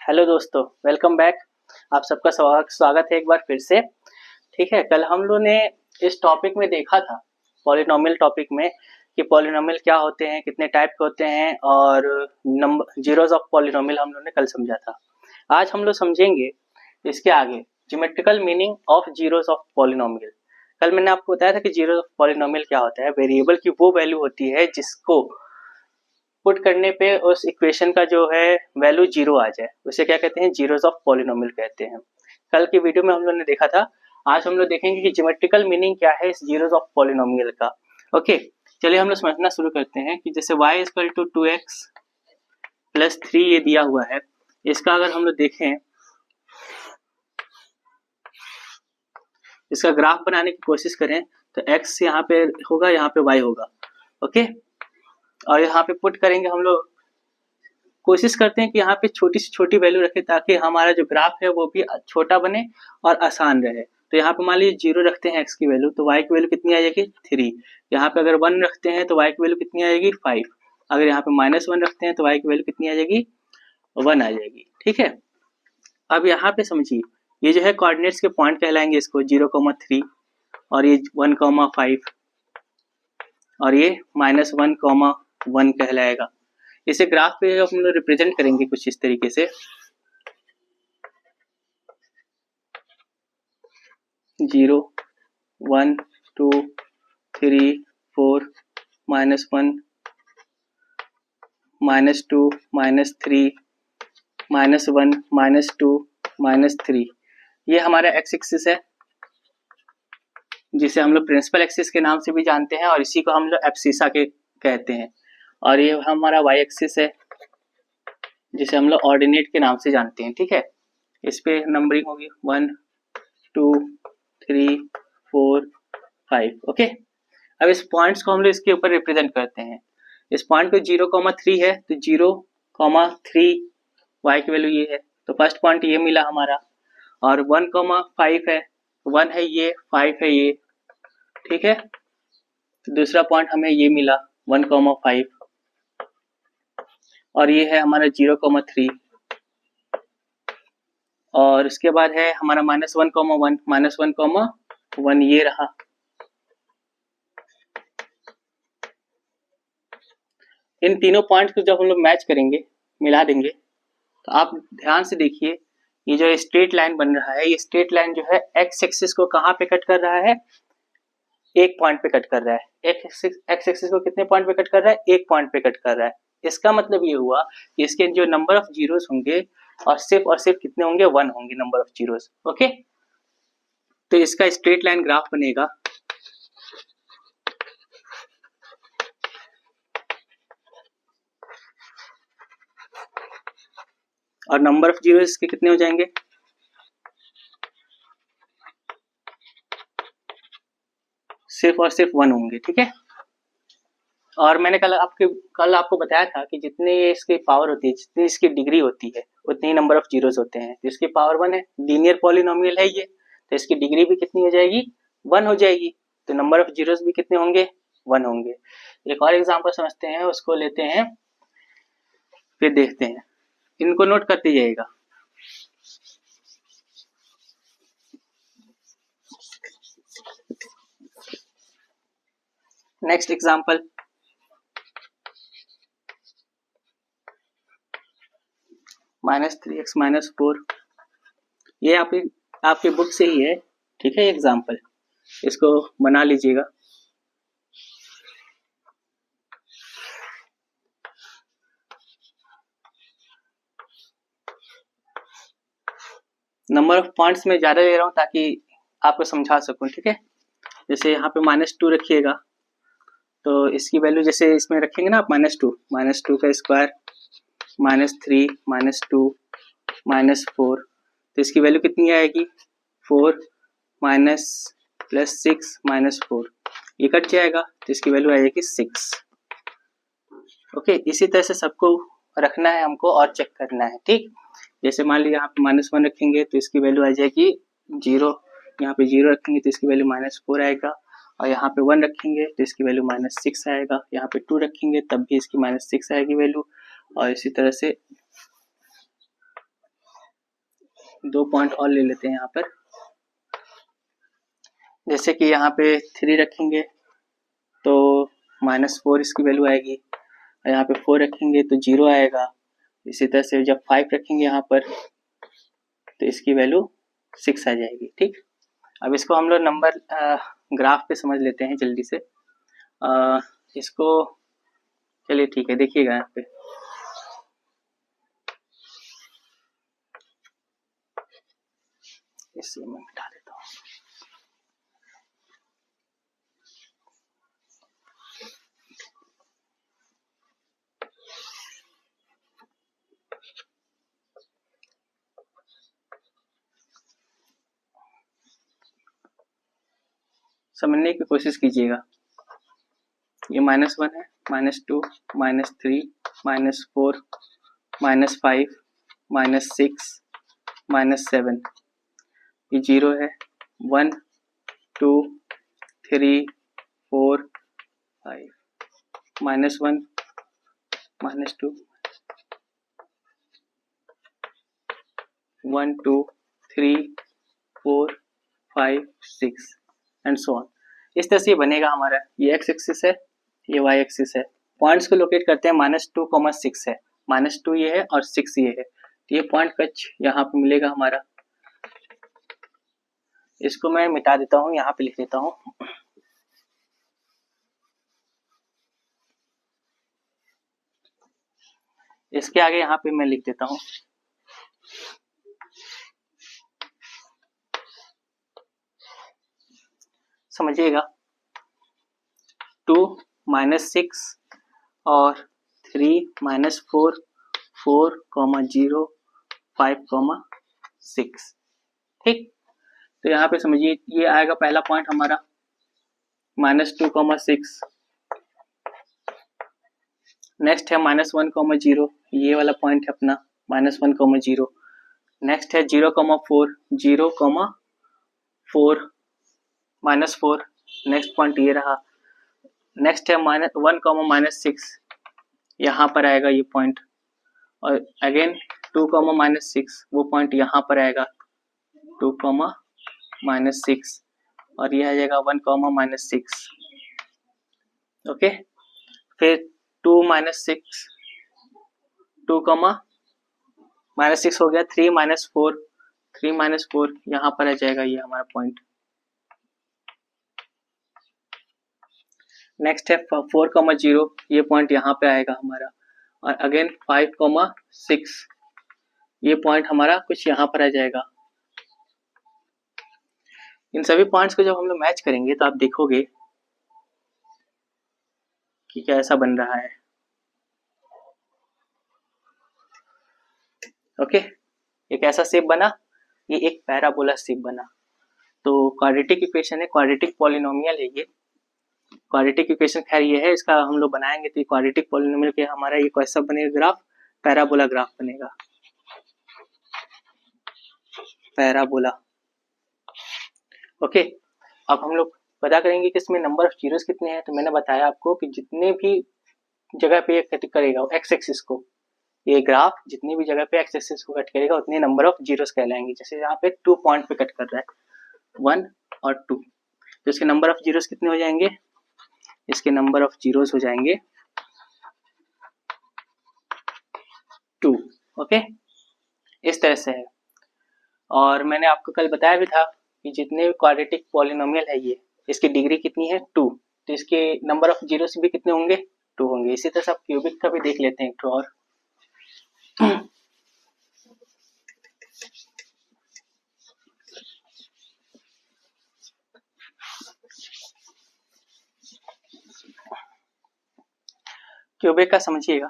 Hello दोस्तों, welcome back. आप सबका स्वागत है एक बार फिर से। ठीक है, कल हम लोग ने इस टॉपिक में देखा था, पॉलिनोमियल टॉपिक में, कि पॉलिनोमियल क्या होते हैं, कितने टाइप के होते हैं और नंबर जीरोस ऑफ पॉलिनोमियल हम लोग ने कल समझा था। आज हम लोग समझेंगे इसके आगे geometrical meaning of zeros of polynomial. कल मैंने आपको बताया था कि जीरोस ऑफ पॉलिनोमियल क्या होता है। वेरिएबल की वो वैल्यू होती है जिसको पुट करने पे उस इक्वेशन का जो है वैल्यू जीरो आ जाए, उसे क्या कहते हैं, जीरोस ऑफ पॉलिनोमियल कहते हैं। कल की वीडियो में हम लोग ने देखा था। आज हम लोग देखेंगे कि ज्योमेट्रिकल मीनिंग क्या है इस जीरोस ऑफ पॉलिनोमियल का। ओके, चलिए हम लोग समझना शुरू करते हैं कि जैसे y equal to 2x plus 3 ये दिया हुआ है। इसका अगर हम लोग देखें, इसका ग्राफ बनाने की कोशिश करें तो x यहाँ पे होगा, यहाँ पे y होगा। ओके, और यहाँ पे पुट करेंगे हम लोग, कोशिश करते हैं कि यहाँ पे छोटी से छोटी वैल्यू रखें ताकि हमारा जो ग्राफ है वो भी छोटा बने और आसान रहे। तो यहाँ पे मान लीजिए 0 रखते हैं x की वैल्यू, तो y की वैल्यू कितनी आ जाएगी 3। यहाँ पे अगर 1 रखते हैं तो y की वैल्यू कितनी आ जाएगी 5। अगर यहाँ पे -1 रखते हैं तो y की वैल्यू कितनी आ जाएगी 1 आ जाएगी। ठीक है, अब यहाँ पे समझिए, ये जो है कोऑर्डिनेट्स के पॉइंट कहलाएंगे इसको, 0,3 और ये 1,5 और ये -1,1 कहलाएगा। इसे ग्राफ पे हम लोग रिप्रेजेंट करेंगे कुछ इस तरीके से, 0 1 2 3 4 -1 -2 -3 -1 -2 -3। ये हमारा एक्स एक्सिस है जिसे हम लोग प्रिंसिपल एक्सिस के नाम से भी जानते हैं और इसी को हम लोग एब्सिसा के कहते हैं। और ये हमारा वाई एक्सिस है जिसे हम लोग ऑर्डिनेट के नाम से जानते हैं। ठीक है, इस पे नंबरिंग होगी 1 2 3 4 5। ओके, अब इस पॉइंट्स को हम लोग इसके ऊपर रिप्रेजेंट करते हैं। इस पॉइंट पे 0,3 है तो 0,3 y की वैल्यू ये है, तो फर्स्ट पॉइंट ये मिला हमारा। और 1,5 है, 1 है ये, 5 है ये। ठीक है, तो दूसरा पॉइंट हमें ये मिला 1,5 और ये है हमारा 0,3 और उसके बाद है हमारा -1,1 -1,1 ये रहा। इन तीनों पॉइंट्स को जब हम लोग मैच करेंगे, मिला देंगे, तो आप ध्यान से देखिए, ये जो स्ट्रेट लाइन बन रहा है, ये स्ट्रेट लाइन जो है एक्स एक्सिस को कहाँ पे कट कर रहा है, एक पॉइंट पे कट कर रहा है। एक्स एक्सिस को कितने पॉइंट पे कट कर रहा है, एक पॉइंट पे कट कर रहा है। इसका मतलब ये हुआ कि इसके जो नंबर ऑफ जीरोस होंगे और सिर्फ कितने होंगे, 1 होंगे नंबर ऑफ जीरोस। ओके, तो इसका स्ट्रेट लाइन ग्राफ बनेगा। और नंबर ऑफ जीरोस के कितने हो जाएंगे, सिर्फ और सिर्फ 1 होंगे। ठीक है, और मैंने कल आपको बताया था कि जितनी इसकी पावर होती है, जितनी इसकी डिग्री होती है, उतनी ही नंबर ऑफ जीरोस होते हैं। तो इसकी पावर 1 है, लीनियर पॉलिनोमियल है ये, तो इसकी डिग्री भी कितनी हो जाएगी, 1 हो जाएगी। तो नंबर ऑफ जीरोस भी कितने होंगे, 1 होंगे। एक और एग्जांपल समझते हैं, उसको लेते हैं, फिर देखते हैं। इनको नोट करते जाइएगा। नेक्स्ट एग्जांपल, -3x -4, ये आपके बुक से ही है। ठीक है, एग्जांपल इसको बना लीजिएगा। नंबर ऑफ पॉइंट्स में ज्यादा ले रहा हूँ ताकि आपको समझा सकूं। ठीक है, जैसे यहाँ पे -2 रखिएगा, तो इसकी वैल्यू जैसे इसमें रखेंगे ना आप, -2 का स्क्वायर, -3 -2 -4, तो इसकी वैल्यू कितनी आएगी, 4 माइनस प्लस 6 -4, ये कट जाएगा तो इसकी वैल्यू आएगी 6। ओके, इसी तरह से सबको रखना है हमको और चेक करना है। ठीक, जैसे मान लीजिए यहाँ पे -1 रखेंगे तो इसकी वैल्यू आ जाएगी 0, यहाँ पे 0 रखेंगे तो इसकी वैल्यू -4 आएगा, और यहाँ पे 1 रखेंगे तो इसकी वैल्यू -6 आएगा, यहाँ पे 2 रखेंगे तब भी इसकी -6 आएगी वैल्यू, और इसी तरह से 2 पॉइंट और ले लेते हैं यहाँ पर। जैसे कि यहाँ पे 3 रखेंगे तो -4 इसकी वैल्यू आएगी, और यहाँ पे 4 रखेंगे तो 0 आएगा। इसी तरह से जब 5 रखेंगे यहाँ पर तो इसकी वैल्यू 6 आ जाएगी। ठीक, अब इसको हम लोग नंबर ग्राफ पे समझ लेते हैं जल्दी से। इसको चलिए ठीक है, देखिएगा यहाँ पे इसे मैं मिटा देता हूँ। समझने की कोशिश कीजिएगा। ये -1 है, -2, -3, -4, -5, -6, -7, ये 0 है, 1, 2, 3, 4, 5, -1, -2, 1, 2, 3, 4, 5, 6 एंड सो ऑन। इस तरह से ये बनेगा हमारा। ये x एक्सिस है, ये y एक्सिस है। पॉइंट्स को लोकेट करते हैं, -2, 6 है, -2 ये है और 6 ये है, तो ये पॉइंट कच यहाँ पे मिलेगा हमारा। इसको मैं मिटा देता हूँ, यहाँ पे लिख देता हूँ। इसके आगे यहाँ पे मैं लिख देता हूँ समझिएगा। 2, -6 और 3, -4, 4, 0, 5, 6। ठीक, तो यहाँ पे समझिए ये आएगा पहला पॉइंट हमारा -2, 6। नेक्स्ट है -1, 0, ये वाला पॉइंट है अपना -1, 0। नेक्स्ट है 0, 4, 0, 4, -4। नेक्स्ट पॉइंट ये रहा। नेक्स्ट है -1, -6, यहाँ पर आएगा ये पॉइंट, और अगेन 2, -6, वो पॉइंट यहाँ पर आएगा 2, -6, और ये आ जाएगा 1, -6। ओके, फिर 2, -6, 2, -6 हो गया, 3, -4, 3, -4 यहाँ पर आ जाएगा ये हमारा पॉइंट। नेक्स्ट है 4, 0, ये पॉइंट यहाँ पे आएगा हमारा, और अगेन 5, 6, ये पॉइंट हमारा कुछ यहाँ पर आ जाएगा। इन सभी पॉइंट्स को जब हम लोग मैच करेंगे तो आप देखोगे कि क्या ऐसा बन रहा है। ओके, एक ऐसा शेप बना, ये एक पैराबोला शेप बना। तो क्वाड्रेटिक इक्वेशन है, क्वाड्रेटिक पॉलिनोमियल है ये। क्वाड्रेटिक इक्वेशन खैर ये है, इसका हम लोग बनाएंगे तो क्वाड्रेटिक पॉलिनोमियल के हमारा ये कैसा बनेगा ग्राफ, पैराबोला ग्राफ बनेगा, पैराबोला। ओके, अब हम लोग पता करेंगे कि इसमें नंबर ऑफ जीरोस कितने हैं। तो मैंने बताया आपको कि जितने भी जगह पे ये कट करेगा एक्स एक्सिस को, ये ग्राफ जितनी भी जगह पे एक्स एक्सिस को कट करेगा उतने नंबर ऑफ जीरोस कहलाएंगे। जैसे यहाँ पे 2 पॉइंट पे कट कर रहा है 1 और 2, तो इसके नंबर ऑफ जीरोस कितने हो जाएंगे, इसके नंबर ऑफ जीरोस हो जाएंगे 2। ओके, इस तरह से है। और मैंने आपको कल बताया भी था कि जितने भी क्वाड्रेटिक पॉलिनोमियल है ये, इसकी डिग्री कितनी है 2, तो इसके नंबर ऑफ जीरोस भी कितने होंगे 2 होंगे। इसी तरह से आप क्यूबिक का भी देख लेते हैं एक और। क्यूबिक का समझिएगा,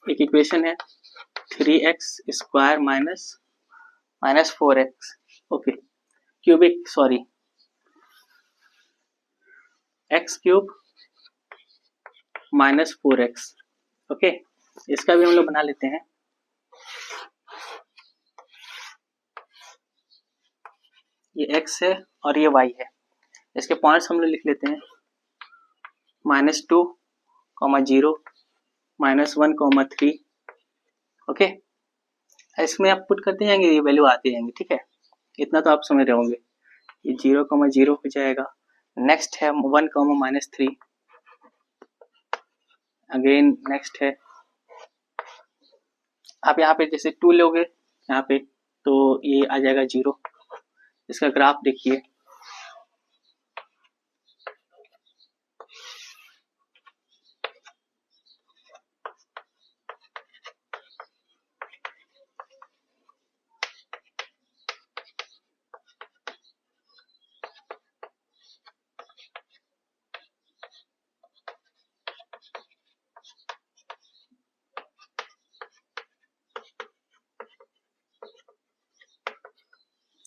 एक इक्वेशन है 3x² minus 4x। Okay, cubic sorry x³ minus 4x। Okay, इसका भी हम लोग बना लेते हैं। ये x है और ये y है, इसके पॉइंट्स हम लोग लिख लेते हैं -2, 0, -1, 3। ओके, इसमें आप पुट करते जाएंगे, ये वैल्यू आते जाएंगे, ठीक है। इतना तो आप समझ रहे होंगे। ये 0,0 हो जाएगा। नेक्स्ट है 1,-3। अगेन नेक्स्ट है, आप यहाँ पे जैसे 2 लोगे यहाँ पे तो ये आ जाएगा 0। इसका ग्राफ देखिए,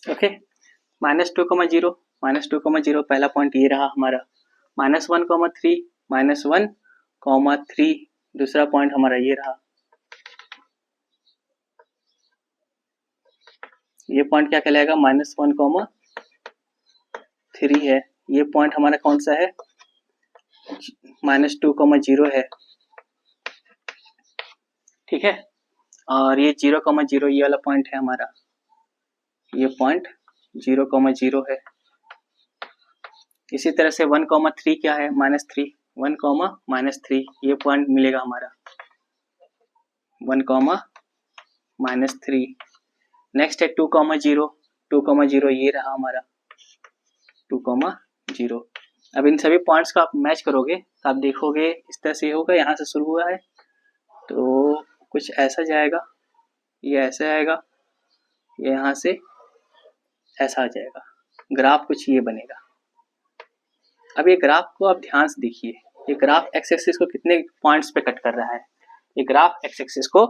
ओके। -2,0, -2,0 पहला पॉइंट ये रहा हमारा। -1,3, -1,3 दूसरा पॉइंट हमारा ये रहा। ये पॉइंट क्या कहलाएगा? -1,3 है। ये पॉइंट हमारा कौन सा है? -2,0 है, ठीक है। और ये 0,0 ये वाला पॉइंट है हमारा, ये पॉइंट 0,0 है। इसी तरह से 1,3 क्या है? -3, 1,-3 ये पॉइंट मिलेगा हमारा, 1,-3। नेक्स्ट है 2,0, 2,0 ये रहा हमारा, 2,0। अब इन सभी पॉइंट्स को आप मैच करोगे तो आप देखोगे इस तरह से होगा। यहाँ से शुरू हुआ है तो कुछ ऐसा जाएगा, ये ऐसा आएगा, ये यहाँ से ऐसा आ जाएगा। ग्राफ कुछ ये बनेगा। अब ये ग्राफ को आप ध्यान से देखिए, ये ग्राफ एक्स एक्सिस को कितने पॉइंट्स पे कट कर रहा है? ये ग्राफ एक्स एक्सिस को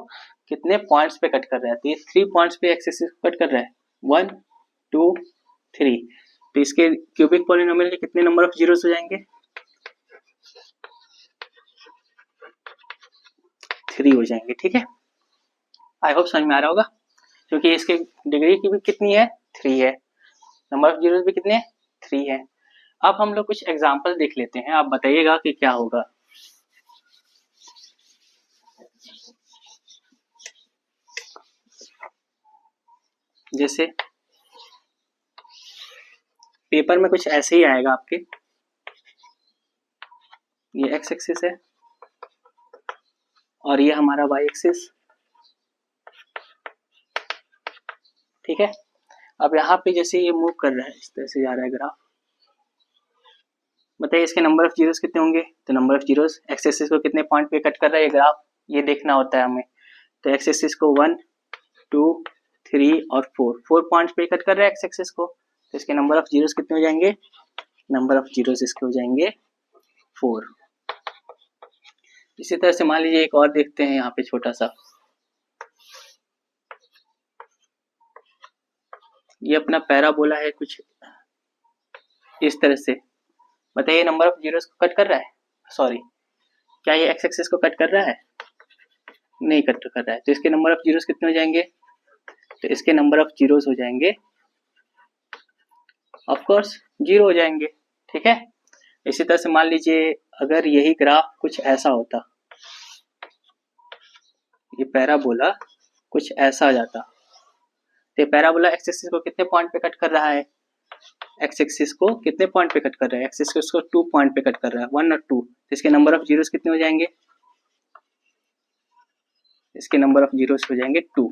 कितने पॉइंट्स पे कट कर रहा है? तो ये 3 पॉइंट्स पे एक्स एक्सिस को कट कर रहा है, 1, 2, 3। तो इसके क्यूबिक पॉलिनोमियल के कितने नंबर ऑफ जीरोस हो जाएंगे? 3 हो जाएंगे, ठीक है। आई होप समझ में आ रहा होगा, क्योंकि इसके डिग्री की भी कितनी है? 3 है। नंबर ऑफ जीरोस भी कितने? 3 है। अब हम लोग कुछ एग्जाम्पल देख लेते हैं, आप बताइएगा कि क्या होगा। जैसे पेपर में कुछ ऐसे ही आएगा आपके, ये एक्स एक्सिस है और ये हमारा वाई एक्सिस, ठीक है। अब यहाँ पे जैसे ये मूव कर रहा है, इस तरह से जा रहा है ग्राफ, बताइए इसके नंबर ऑफ जीरोस कितने होंगे? तो number of zeros, x axis को कितने पॉइंट पे कट कर रहा है ये ग्राफ, ये देखना होता है हमें। तो एक्स एक्सिस को 1, 2, 3 और 4 पॉइंट्स पे कट कर रहा है एक्स एक्सिस को, तो इसके नंबर ऑफ जीरोस कितने हो जाएंगे? नंबर ऑफ जीरोस इसके हो जाएंगे 4। इसी तरह से मान लीजिए एक और देखते हैं यहाँ पे छोटा सा, ये अपना पैराबोला है कुछ इस तरह से। बताइए नंबर ऑफ जीरोस को कट कर रहा है? सॉरी, क्या ये एक्स एक्सिस को कट कर रहा है? नहीं कट कर रहा है। तो इसके नंबर ऑफ जीरोस कितने हो जाएंगे? तो इसके नंबर ऑफ जीरोस हो जाएंगे ऑफ कोर्स 0 हो जाएंगे, ठीक है। इसी तरह से मान लीजिए अगर यही ग्राफ कुछ ऐसा होता, ये पैराबोला कुछ ऐसा आ जाता, तो पैराबोला एक्स एक्सिस को कितने पॉइंट पे कट कर रहा है? एक्स एक्सिस को कितने पॉइंट पे कट कर रहा है? एक्स एक्सिस को 2 पॉइंट पे कट कर रहा है, 1 और 2। तो इसके नंबर ऑफ जीरोस कितने हो जाएंगे? इसके नंबर ऑफ जीरोस हो जाएंगे 2।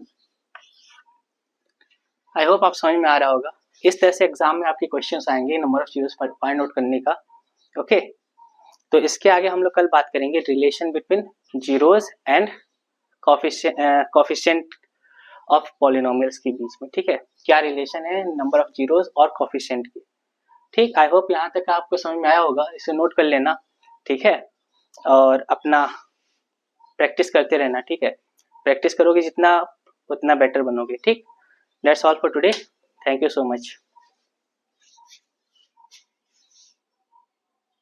आई होप आप समझ में आ रहा होगा। इस तरह से एग्जाम में आपके क्वेश्चंस आएंगे number of zeros find out करने का, ओके। तो इसके आगे हम लोग कल बात करेंगे relation between zeros and coefficient of polynomials के बीच में, ठीक है। क्या रिलेशन है नंबर ऑफ जीरोस और कोफिशिएंट की, ठीक। आई होप यहाँ तक आपको समझ में आया होगा, इसे नोट कर लेना, ठीक है। और अपना प्रैक्टिस करते रहना, ठीक है। प्रैक्टिस करोगे जितना उतना बेटर बनोगे, ठीक। That's all for today, thank you so much.